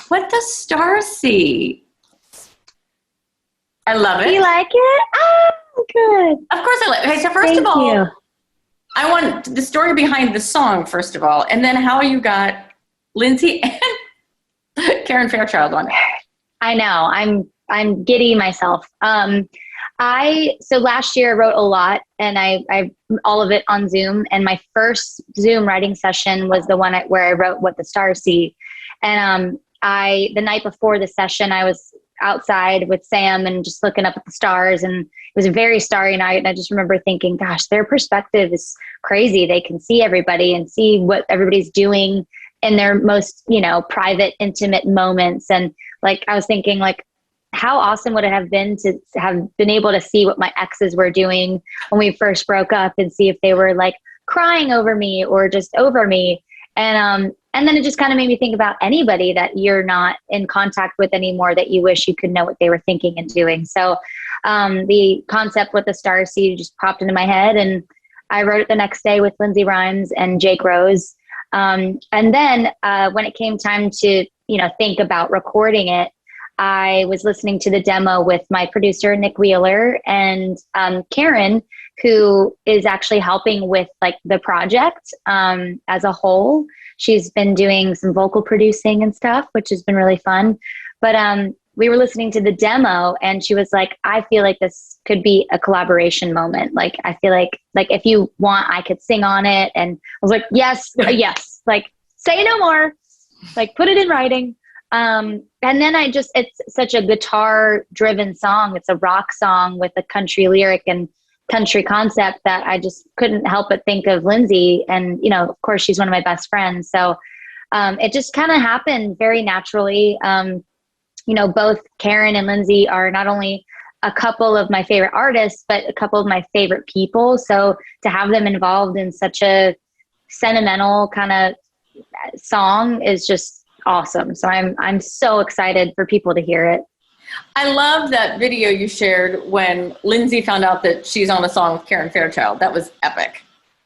What the Stars See. I love it. You like it? Oh, good. Of course I like it. Okay, so first of all, I want the story behind the song, first of all, and then how you got Lindsay and Karen Fairchild on it. I know. I'm giddy myself. So last year I wrote a lot, and I all of it on Zoom. And my first Zoom writing session was the one where I wrote What the Stars See. And the night before the session, I was outside with Sam and just looking up at the stars, and it was a very starry night. And I just remember thinking, gosh, their perspective is crazy. They can see everybody and see what everybody's doing in their most, private, intimate moments. And like, I was thinking, like, how awesome would it have been to have been able to see what my exes were doing when we first broke up, and see if they were like crying over me or just over me. And then it just kind of made me think about anybody that you're not in contact with anymore that you wish you could know what they were thinking and doing. So the concept What the Stars See just popped into my head, and I wrote it the next day with Lindsay Rhymes and Jake Rose. And then when it came time to, think about recording it, I was listening to the demo with my producer, Nick Wheeler, and Karen, who is actually helping with like the project as a whole. She's been doing some vocal producing and stuff, which has been really fun. But we were listening to the demo, and she was like, I feel like this could be a collaboration moment. Like, I feel like if you want, I could sing on it. And I was like, yes, yes, like say no more, like put it in writing. And then it's such a guitar driven song. It's a rock song with a country lyric and country concept that I just couldn't help but think of Lindsay. And, of course she's one of my best friends. So it just kind of happened very naturally. Both Karen and Lindsay are not only a couple of my favorite artists, but a couple of my favorite people. So to have them involved in such a sentimental kind of song is just awesome. So I'm so excited for people to hear it. I love that video you shared when Lindsay found out that she's on a song with Karen Fairchild. That was epic.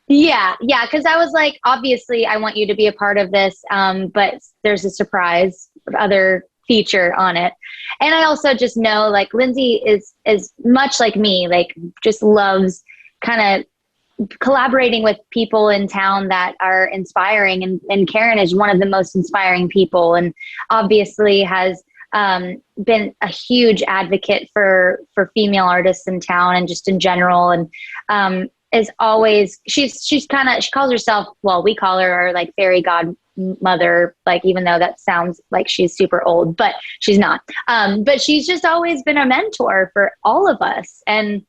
Yeah. Because I was like, obviously, I want you to be a part of this, but there's a surprise other feature on it. And I also just know, like, Lindsay is much like me, like, just loves kind of collaborating with people in town that are inspiring. And Karen is one of the most inspiring people, and obviously has been a huge advocate for female artists in town and just in general. And is always, she calls herself, well, we call her our like fairy godmother, like, even though that sounds like she's super old, but she's not. But she's just always been a mentor for all of us. And,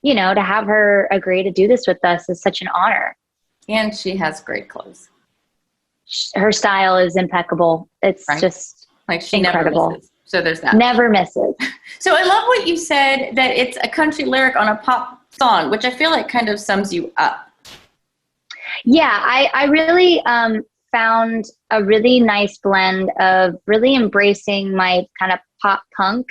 to have her agree to do this with us is such an honor. And she has great clothes. Her style is impeccable. It's right? Just like she incredible. Never misses. So there's that. Never misses. So I love what you said, that it's a country lyric on a pop song, which I feel like kind of sums you up. Yeah, I really found a really nice blend of really embracing my kind of pop punk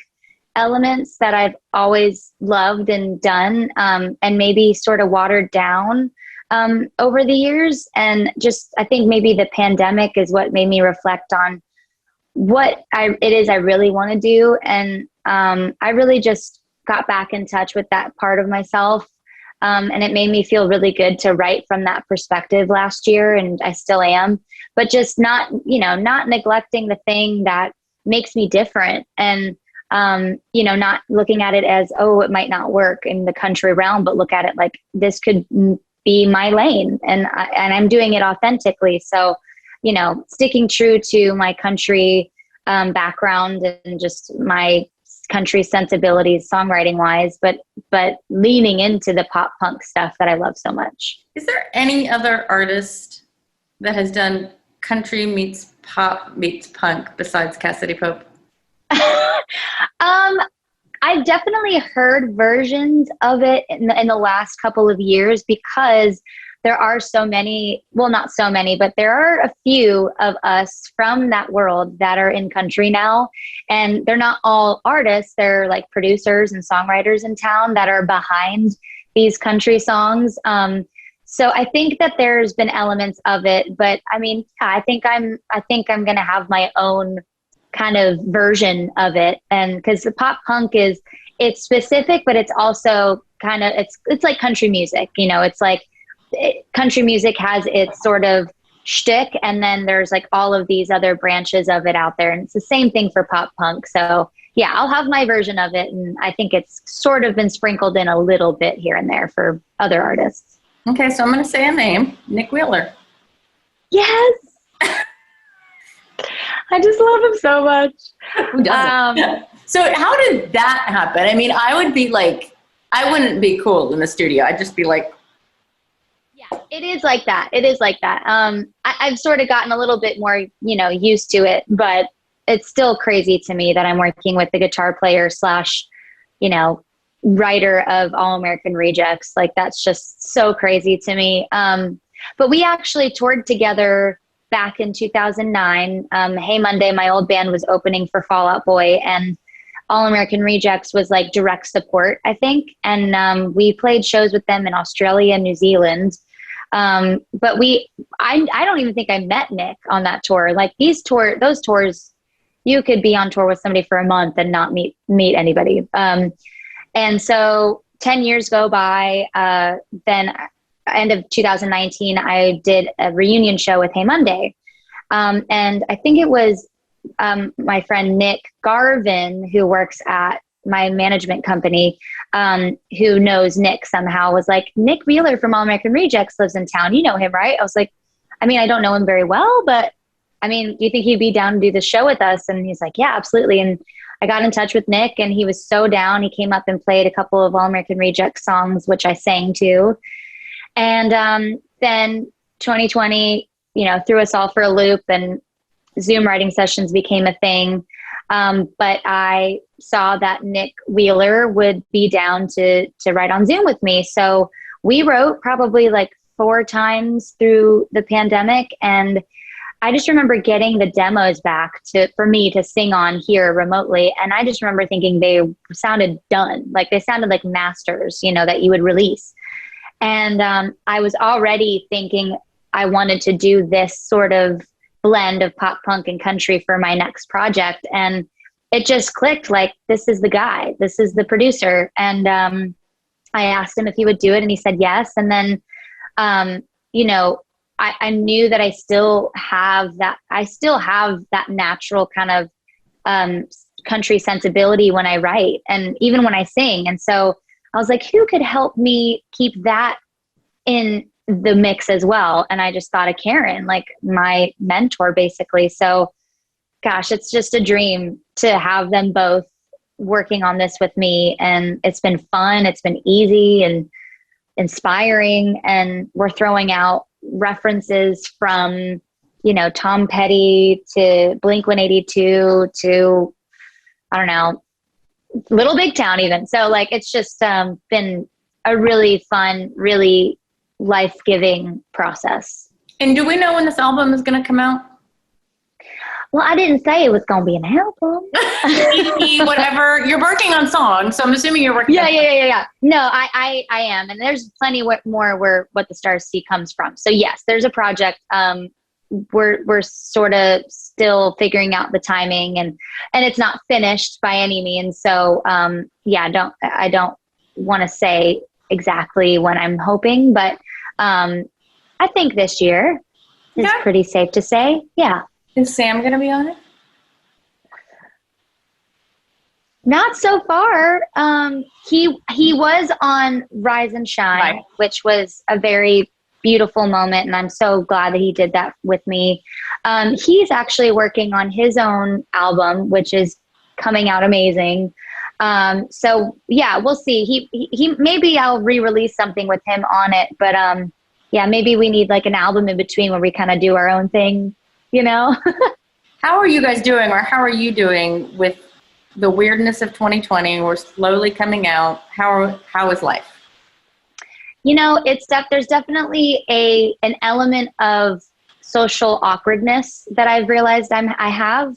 elements that I've always loved and done, and maybe sort of watered down over the years. And just, I think maybe the pandemic is what made me reflect on what it is I really want to do. And I really just got back in touch with that part of myself. And it made me feel really good to write from that perspective last year. And I still am, but just not neglecting the thing that makes me different. And, not looking at it as, oh, it might not work in the country realm, but look at it like this could be my lane, and I'm doing it authentically. So, sticking true to my country background and just my country sensibilities, songwriting wise, but leaning into the pop punk stuff that I love so much. Is there any other artist that has done country meets pop meets punk besides Cassadee Pope? I've definitely heard versions of it in the last couple of years, because there are so many, well, not so many, but there are a few of us from that world that are in country now. And they're not all artists. They're like producers and songwriters in town that are behind these country songs. So I think that there's been elements of it, but I mean, I think I'm going to have my own kind of version of it. And because the pop punk it's specific, but it's also kind of, it's like country music, you know, it's like country music has its sort of shtick, and then there's like all of these other branches of it out there. And it's the same thing for pop punk. So yeah, I'll have my version of it. And I think it's sort of been sprinkled in a little bit here and there for other artists. Okay, so I'm going to say a name, Nick Wheeler. Yes. I just love him so much. Who doesn't? So how did that happen? I mean, I wouldn't be cool in the studio. I'd just be like. Yeah, it is like that. It is like that. I've sort of gotten a little bit more, you know, used to it, but it's still crazy to me that I'm working with the guitar player / you know, writer of All American Rejects. Like, that's just so crazy to me. But we actually toured together back in 2009. Hey Monday, my old band, was opening for Fall Out Boy, and All American Rejects was like direct support, I think. And we played shows with them in Australia and New Zealand. But I don't even think I met Nick on that tour. Like those tours, you could be on tour with somebody for a month and not meet anybody. And so 10 years go by, then end of 2019, I did a reunion show with Hey Monday. And I think it was, my friend Nick Garvin, who works at my management company, who knows Nick somehow, was like, Nick Wheeler from All American Rejects lives in town. You know him, right? I was like, I mean, I don't know him very well, but I mean, do you think he'd be down to do the show with us? And he's like, yeah, absolutely. And I got in touch with Nick, and he was so down. He came up and played a couple of All American Rejects songs, which I sang to. And then 2020, you know, threw us all for a loop, and Zoom writing sessions became a thing. But I saw that Nick Wheeler would be down to write on Zoom with me. So we wrote probably like 4 times through the pandemic. And I just remember getting the demos back for me to sing on here remotely. And I just remember thinking they sounded done. Like they sounded like masters, you know, that you would release. And I was already thinking I wanted to do this sort of blend of pop punk and country for my next project. And it just clicked, like, this is the guy, this is the producer. And I asked him if he would do it, and he said yes. And then, you know, I knew that I still have that natural kind of country sensibility when I write and even when I sing. And so I was like, who could help me keep that in the mix as well? And I just thought of Karen, like my mentor, basically. So gosh, it's just a dream to have them both working on this with me. And it's been fun. It's been easy and inspiring. And we're throwing out references from, you know, Tom Petty to Blink-182 to, I don't know, Little Big Town even. So like, it's just been a really fun, really life-giving process. And do we know when this album is going to come out? Well, I didn't say it was going to be an album. Whatever. You're working on songs, so I'm assuming you're working. Yeah. No, I am. And there's plenty more where What the Stars See comes from. So yes, there's a project. We're sort of still figuring out the timing, and it's not finished by any means. So yeah, I don't want to say exactly when I'm hoping, but I think this year is pretty safe to say. Yeah. Is Sam going to be on it? Not so far. He was on Rise and Shine, which was a very beautiful moment, and I'm so glad that he did that with me. He's actually working on his own album, which is coming out amazing. So yeah, we'll see. He maybe I'll re-release something with him on it, but yeah, maybe we need like an album in between where we kind of do our own thing, you know? How are you guys doing, or how are you doing with the weirdness of 2020? We're slowly coming out. How is life? You know, there's definitely an element of social awkwardness that I've realized I have.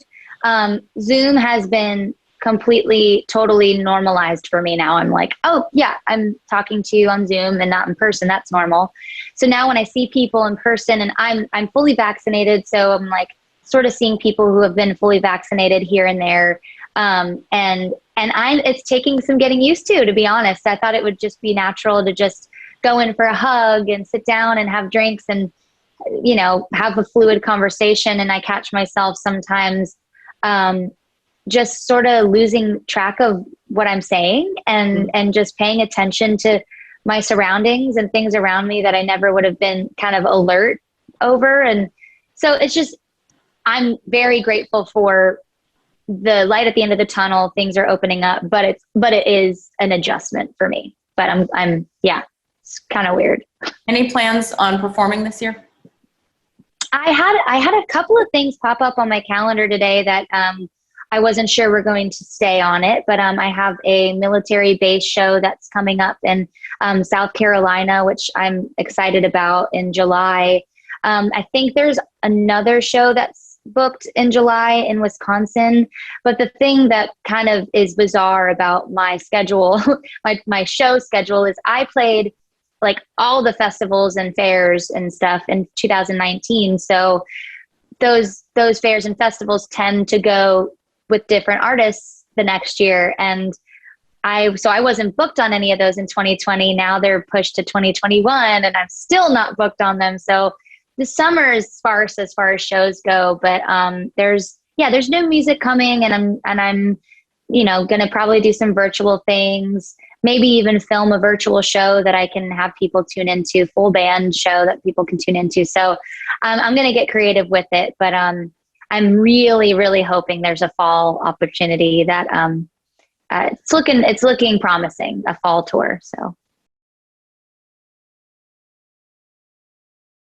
Zoom has been completely, totally normalized for me now. I'm like, oh yeah, I'm talking to you on Zoom and not in person. That's normal. So now when I see people in person, and I'm fully vaccinated, so I'm like sort of seeing people who have been fully vaccinated here and there. It's taking some getting used to be honest. I thought it would just be natural to just go in for a hug and sit down and have drinks and, you know, have a fluid conversation. And I catch myself sometimes, just sort of losing track of what I'm saying and just paying attention to my surroundings and things around me that I never would have been kind of alert over. And so it's just, I'm very grateful for the light at the end of the tunnel. Things are opening up, but it is an adjustment for me, but yeah, it's kind of weird. Any plans on performing this year? I had a couple of things pop up on my calendar today that, I wasn't sure we're going to stay on it, but I have a military base show that's coming up in South Carolina, which I'm excited about in July. I think there's another show that's booked in July in Wisconsin. But the thing that kind of is bizarre about my schedule, my show schedule, is I played like all the festivals and fairs and stuff in 2019. So those fairs and festivals tend to go with different artists the next year. And I wasn't booked on any of those in 2020. Now they're pushed to 2021 and I'm still not booked on them. So the summer is sparse as far as shows go, but there's new music coming and I'm going to probably do some virtual things, maybe even film a virtual show that I can have people tune into, full band show that people can tune into. So I'm going to get creative with it, but I'm really, really hoping there's a fall opportunity that it's looking promising, a fall tour. So